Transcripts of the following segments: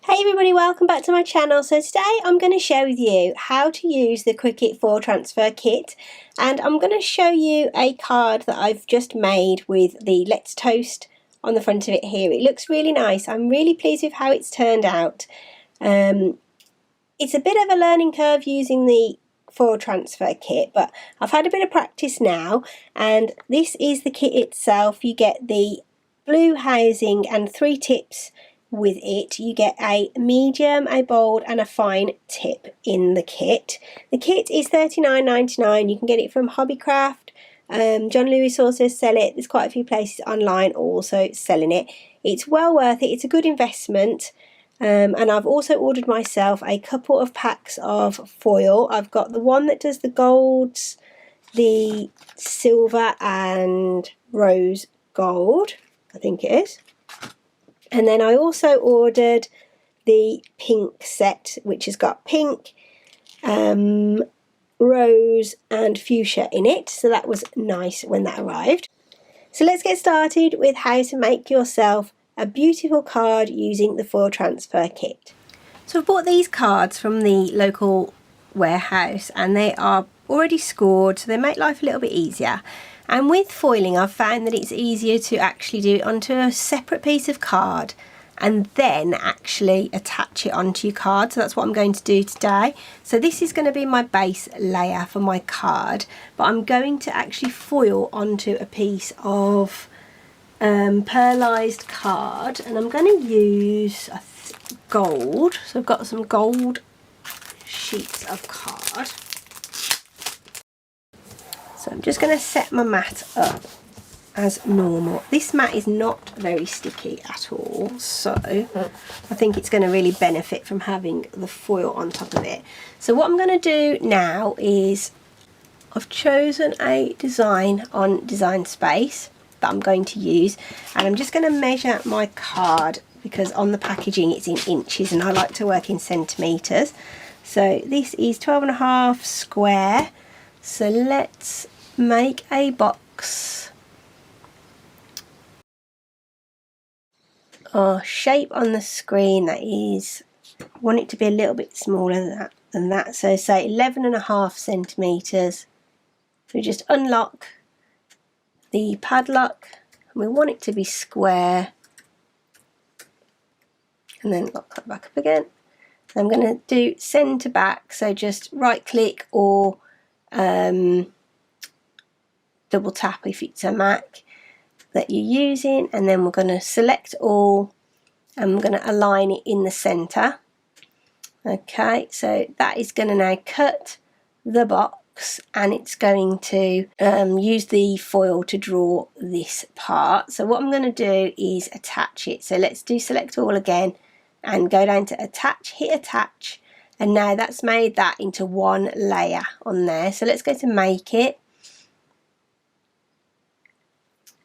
Hey everybody, welcome back to my channel. So today I'm going to share with you how to use the Cricut foil transfer kit, and I'm going to show you a card that I've just made with the Let's Toast on the front of it here. It looks really nice. I'm really pleased with how it's turned out. It's a bit of a learning curve using the foil transfer kit, but I've had a bit of practice now, and this is the kit itself. You get the blue housing and 3 tips with it. You get a medium, a bold and a fine tip in the kit. The kit is $39.99. You can get it from Hobbycraft. John Lewis also sell it. There's quite a few places online also selling it. It's well worth it. It's a good investment. And I've also ordered myself a couple of packs of foil. I've got the one that does the golds, the silver and rose gold, I think it is. And then I also ordered the pink set, which has got pink, rose and fuchsia in it. So that was nice when that arrived. So let's get started with how to make yourself a beautiful card using the foil transfer kit. So I've bought these cards from the local warehouse and they are already scored, so they make life a little bit easier. And with foiling, I've found that it's easier to actually do it onto a separate piece of card and then actually attach it onto your card. So that's what I'm going to do today. So this is going to be my base layer for my card, but I'm going to actually foil onto a piece of pearlized card, and I'm going to use gold. So I've got some gold sheets of card. So I'm just going to set my mat up as normal. This mat is not very sticky at all, so I think it's going to really benefit from having the foil on top of it. So what I'm going to do now is I've chosen a design on Design Space that I'm going to use, and I'm just going to measure my card because on the packaging it's in inches and I like to work in centimetres. So this is 12.5 square. So let's make a box or shape on the screen that is, I want it to be a little bit smaller than that. So say 11.5 centimetres. So we just unlock the padlock and we want it to be square, and then lock that back up again. I'm going to do send to back, so just right click or double tap if it's a Mac that you're using, and then we're going to select all and I'm going to align it in the center. Okay, so that is going to now cut the box, and it's going to use the foil to draw this part. So what I'm going to do is attach it. So let's do select all again and go down to attach, hit attach, and now that's made that into one layer on there. So let's go to make it.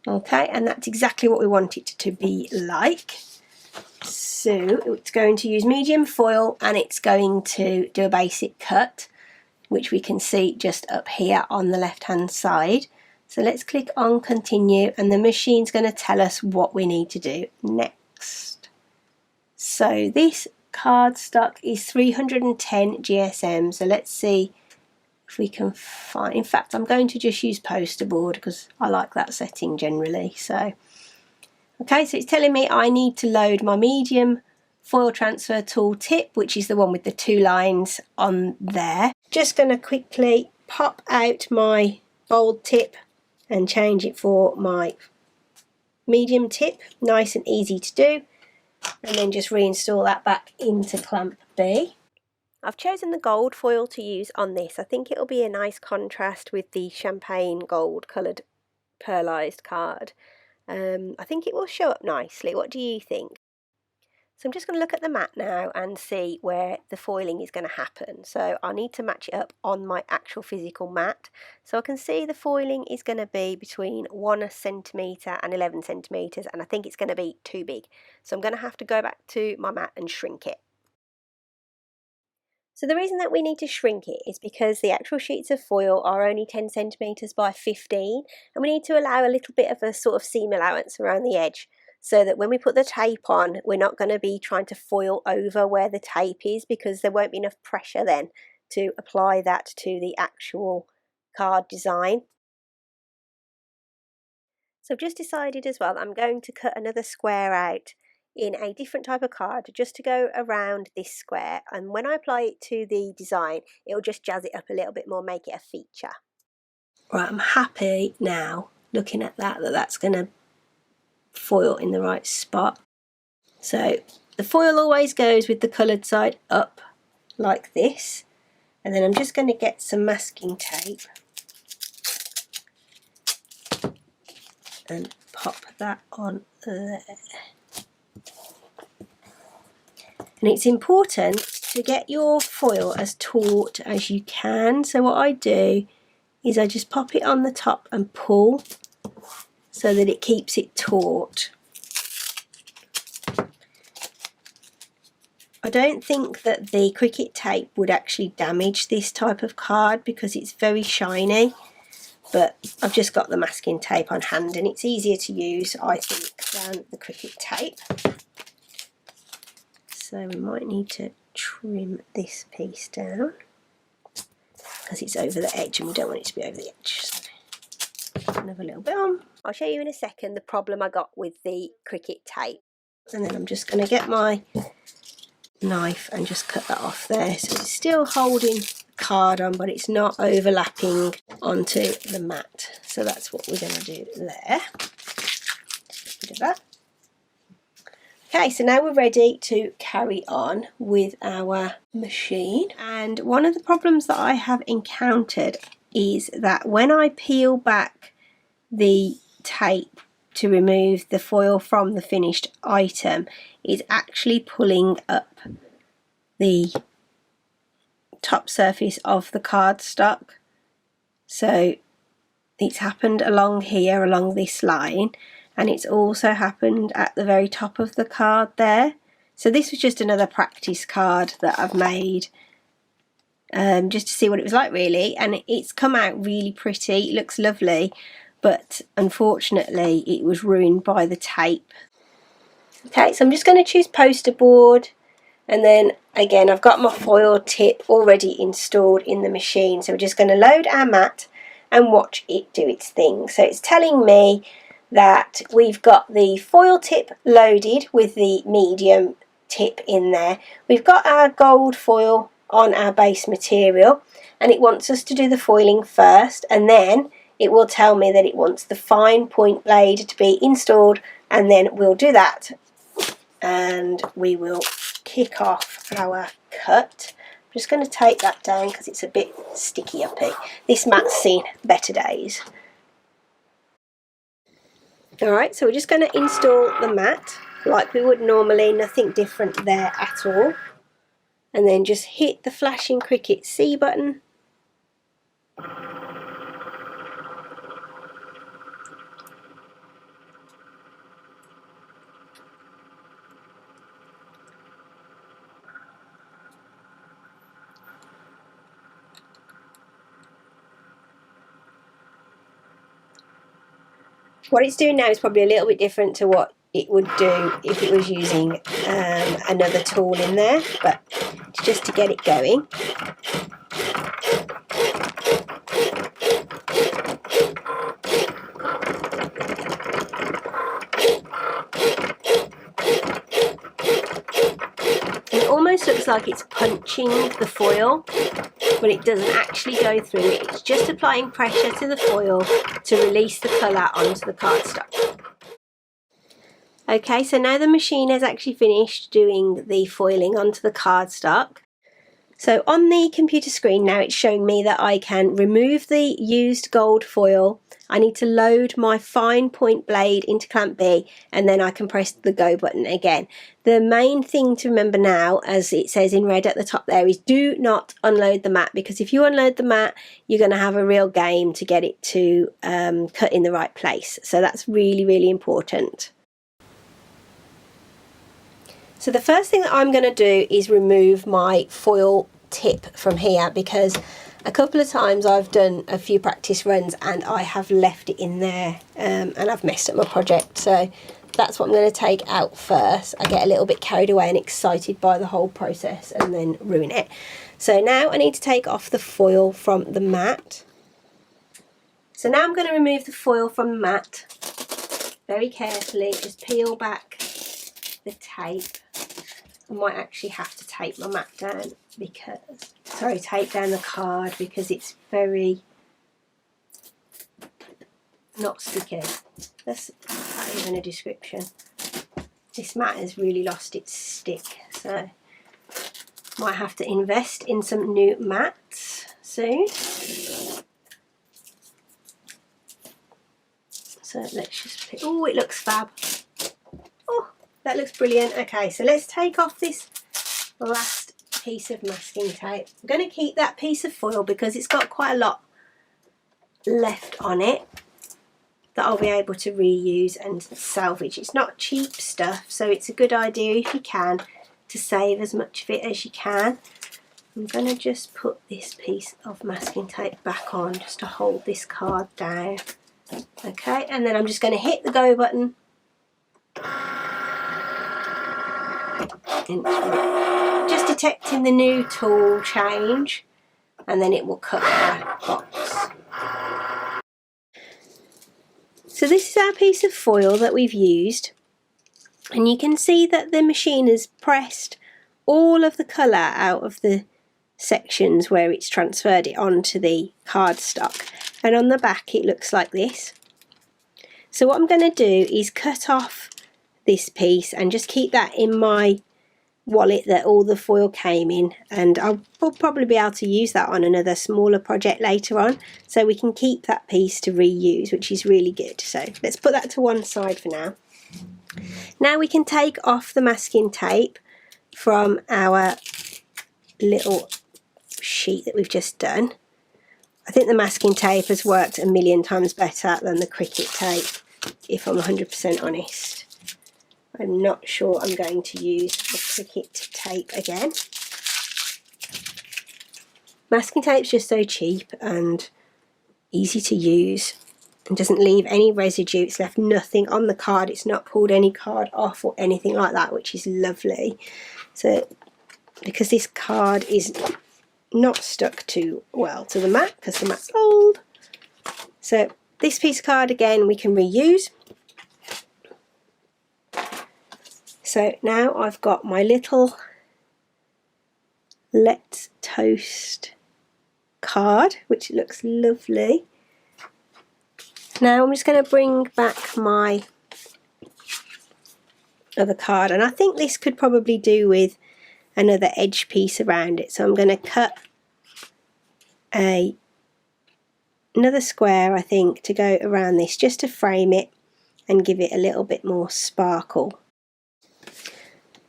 Okay, and that's exactly what we want it to be like. So it's going to use medium foil and it's going to do a basic cut, which we can see just up here on the left hand side. So let's click on continue, and the machine's going to tell us what we need to do next. So this cardstock is 310 GSM, so let's see if we can find, in fact I'm going to just use poster board because I like that setting generally. So okay, so it's telling me I need to load my medium foil transfer tool tip, which is the one with the 2 lines on there. Just going to quickly pop out my bold tip and change it for my medium tip, nice and easy to do, and then just reinstall that back into clamp B. I've chosen the gold foil to use on this. I think it'll be a nice contrast with the champagne gold coloured pearlized card. I think it will show up nicely. What do you think? So I'm just going to look at the mat now and see where the foiling is going to happen. So I need to match it up on my actual physical mat. So I can see the foiling is going to be between 1 centimetre and 11 centimetres, and I think it's going to be too big. So I'm going to have to go back to my mat and shrink it. So the reason that we need to shrink it is because the actual sheets of foil are only 10 centimetres by 15, and we need to allow a little bit of a sort of seam allowance around the edge. so that when we put the tape on, we're not going to be trying to foil over where the tape is, because there won't be enough pressure then to apply that to the actual card design. So I've just decided as well that I'm going to cut another square out in a different type of card just to go around this square, and when I apply it to the design, it'll just jazz it up a little bit more, make it a feature. Right, I'm happy now looking at that's going to foil in the right spot. So the foil always goes with the coloured side up like this, and then I'm just going to get some masking tape and pop that on there. And it's important to get your foil as taut as you can. So what I do is I just pop it on the top and pull so that it keeps it taut. I don't think that the Cricut tape would actually damage this type of card because it's very shiny, but I've just got the masking tape on hand and it's easier to use, I think, than the Cricut tape. So we might need to trim this piece down because it's over the edge and we don't want it to be over the edge. So another little bit on. I'll show you in a second the problem I got with the Cricut tape. And then I'm just going to get my knife and just cut that off there. So it's still holding the card on, but it's not overlapping onto the mat. So that's what we're going to do there. Just a bit of that. Okay, so now we're ready to carry on with our machine. And one of the problems that I have encountered is that when I peel back the tape to remove the foil from the finished item, it's actually pulling up the top surface of the cardstock. So it's happened along here, along this line, and it's also happened at the very top of the card there. So this was just another practice card that I've made just to see what it was like really, and it's come out really pretty. It looks lovely, but unfortunately it was ruined by the tape. Okay, so I'm just going to choose poster board, and then again I've got my foil tip already installed in the machine, so we're just going to load our mat and watch it do its thing. So it's telling me that we've got the foil tip loaded with the medium tip in there. We've got our gold foil on our base material, and it wants us to do the foiling first, and then it will tell me that it wants the fine point blade to be installed, and then we'll do that and we will kick off our cut. I'm just going to take that down because it's a bit sticky uppy. This mat's seen better days. Alright, so we're just going to install the mat like we would normally, nothing different there at all. And then just hit the flashing Cricut C button. What it's doing now is probably a little bit different to what it would do if it was using another tool in there, but just to get it going. It almost looks like it's punching the foil, but it doesn't actually go through it. It's just applying pressure to the foil to release the colour onto the cardstock. Okay, so now the machine has actually finished doing the foiling onto the cardstock. So on the computer screen now it's showing me that I can remove the used gold foil. I need to load my fine point blade into clamp B, and then I can press the go button again. The main thing to remember now, as it says in red at the top there, is do not unload the mat, because if you unload the mat you're going to have a real game to get it to cut in the right place. So that's really, really important. So the first thing that I'm going to do is remove my foil tip from here, because a couple of times I've done a few practice runs and I have left it in there and I've messed up my project. So that's what I'm going to take out first. I get a little bit carried away and excited by the whole process and then ruin it. So now I need to take off the foil from the mat. So now I'm going to remove the foil from the mat very carefully. Just peel back the tape. I might actually have to tape my mat down because, sorry, tape down the card because it's very not sticky. That's not even a description. This mat has really lost its stick, so might have to invest in some new mats soon. So let's just pick, oh, it looks fab. Oh, that looks brilliant. Okay, so let's take off this last piece of masking tape. I'm going to keep that piece of foil because it's got quite a lot left on it that I'll be able to reuse and salvage. It's not cheap stuff, so it's a good idea if you can to save as much of it as you can. I'm going to just put this piece of masking tape back on just to hold this card down. Okay, and then I'm just going to hit the go button. Just detecting the new tool change, and then it will cut the box. So this is our piece of foil that we've used, and you can see that the machine has pressed all of the colour out of the sections where it's transferred it onto the cardstock, and on the back it looks like this. So what I'm going to do is cut off this piece and just keep that in my wallet that all the foil came in, and I'll probably be able to use that on another smaller project later on, so we can keep that piece to reuse, which is really good. So let's put that to one side for now. Now we can take off the masking tape from our little sheet that we've just done. I think the masking tape has worked a million times better than the Cricut tape, if I'm 100% honest. I'm not sure I'm going to use the Cricut tape again. Masking tape's just so cheap and easy to use and doesn't leave any residue. It's left nothing on the card. It's not pulled any card off or anything like that, which is lovely. So because this card is not stuck too well to the mat because the mat's old. So this piece of card again we can reuse. So now I've got my little Let's Toast card, which looks lovely. Now I'm just going to bring back my other card, and I think this could probably do with another edge piece around it. So I'm going to cut another square, I think, to go around this just to frame it and give it a little bit more sparkle.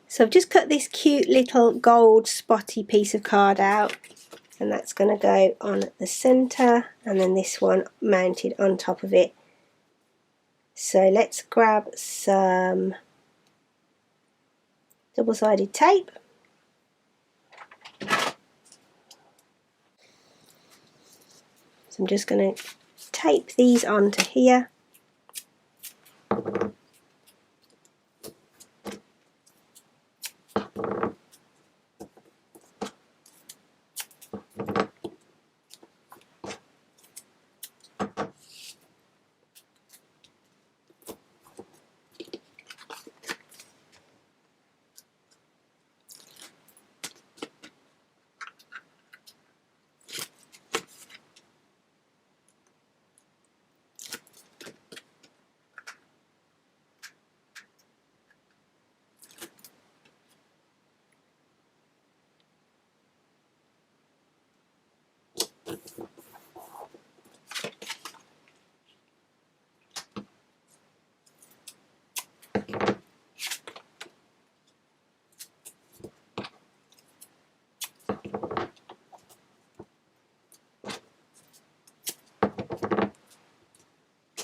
So I've just cut this cute little gold spotty piece of card out, and that's going to go on the centre, and then this one mounted on top of it. So let's grab some double-sided tape. So I'm just going to tape these onto here.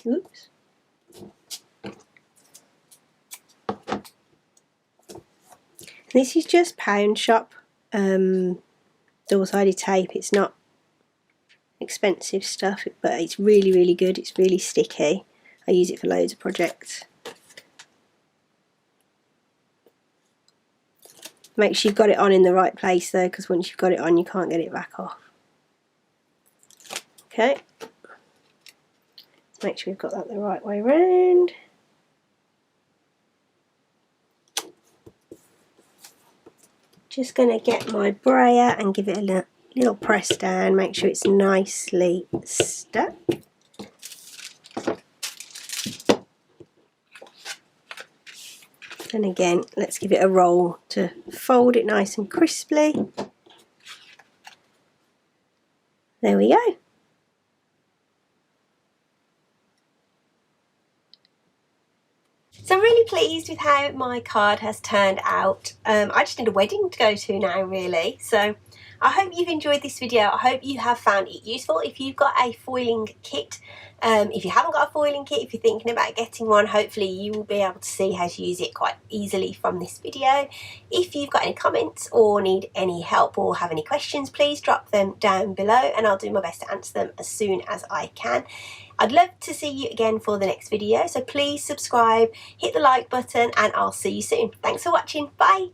Oops. This is just pound shop double-sided tape. It's not expensive stuff, but it's really, really good. It's really sticky. I use it for loads of projects. Make sure you've got it on in the right place though, because once you've got it on you can't get it back off. Okay, make sure we've got that the right way round. Just going to get my brayer and give it a little press down, make sure it's nicely stuck. And again, let's give it a roll to fold it nice and crisply. There we go. So I'm really pleased with how my card has turned out. I just need a wedding to go to now really. So I hope you've enjoyed this video. I hope you have found it useful. If you've got a foiling kit, if you haven't got a foiling kit, if you're thinking about getting one, hopefully you will be able to see how to use it quite easily from this video. If you've got any comments or need any help or have any questions, please drop them down below and I'll do my best to answer them as soon as I can. I'd love to see you again for the next video, so please subscribe, hit the like button, and I'll see you soon. Thanks for watching. Bye.